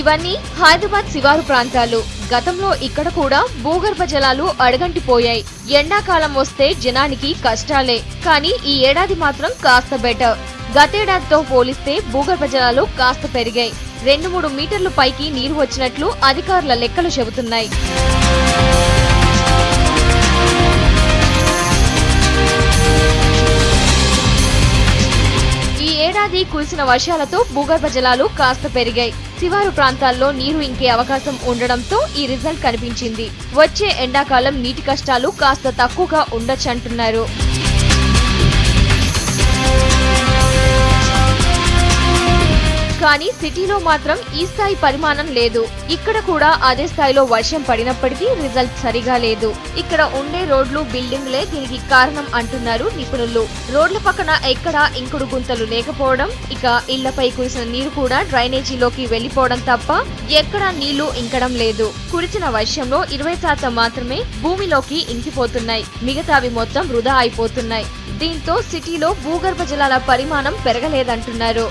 ఇవన్నీ హైదరాబాద్ శివారు ప్రాంతాలు. గతంలో ఇక్కడ కూడా భూగర్భ జలాలు అడగంటిపోయాయి. ఎండాకాలం వస్తే జనానికి కష్టాలే. కానీ ఈ ఏడాది మాత్రం కాస్త బెటర్. గతేడాదితో పోలిస్తే భూగర్భ జలాలు కాస్త పెరిగాయి. 2-3 మీటర్లు పైకి నీరు వచ్చినట్లు అధికారుల లెక్కలు చెబుతున్నాయి. ఏడాది కురిసిన వర్షాలతో భూగర్భ జలాలు కాస్త పెరిగాయి. శివారు ప్రాంతాల్లో నీరు ఇంకే అవకాశం ఉండడంతో ఈ రిజల్ట్ కనిపించింది. వచ్చే ఎండాకాలం నీటి కష్టాలు కాస్త తక్కువగా ఉండొచ్చంటున్నారు. కానీ సిటీలో మాత్రం ఈ స్థాయి పరిమాణం లేదు. ఇక్కడ కూడా అదే స్థాయిలో వర్షం పడినప్పటికీ రిజల్ట్ సరిగా లేదు. ఇక్కడ ఉండే రోడ్లు, బిల్డింగ్లే దీనికి కారణం అంటున్నారు నిపుణులు. రోడ్ల పక్కన ఎక్కడా ఇంకుడు గుంతలు లేకపోవడం, ఇక ఇళ్లపై కురిసిన నీరు కూడా డ్రైనేజీలోకి వెళ్లిపోవడం తప్ప ఎక్కడా నీళ్లు ఇంకడం లేదు. కురిసిన వర్షంలో 20% మాత్రమే భూమిలోకి ఇంకిపోతున్నాయి. మిగతావి మొత్తం వృధా అయిపోతున్నాయి. దీంతో సిటీలో భూగర్భ జలాల పరిమాణం పెరగలేదంటున్నారు.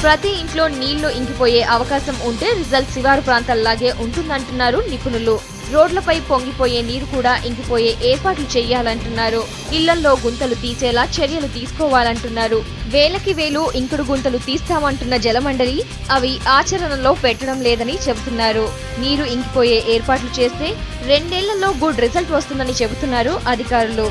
ప్రతి ఇంట్లో నీళ్లు ఇంకిపోయే అవకాశం ఉంటే రిజల్ట్ శివారు ప్రాంతాల్లాగే ఉంటుందంటున్నారు నిపుణులు. రోడ్లపై పొంగిపోయే నీరు కూడా ఇంకిపోయే ఏర్పాట్లు చేయాలంటున్నారు. ఇళ్లల్లో గుంతలు తీసేలా చర్యలు తీసుకోవాలంటున్నారు. వేలకి వేలు ఇంకుడు గుంతలు తీస్తామంటున్న జలమండలి అవి ఆచరణలో పెట్టడం లేదని చెబుతున్నారు. నీరు ఇంకిపోయే ఏర్పాట్లు చేస్తే 2 ఏళ్లలో గుడ్ రిజల్ట్ వస్తుందని చెబుతున్నారు అధికారులు.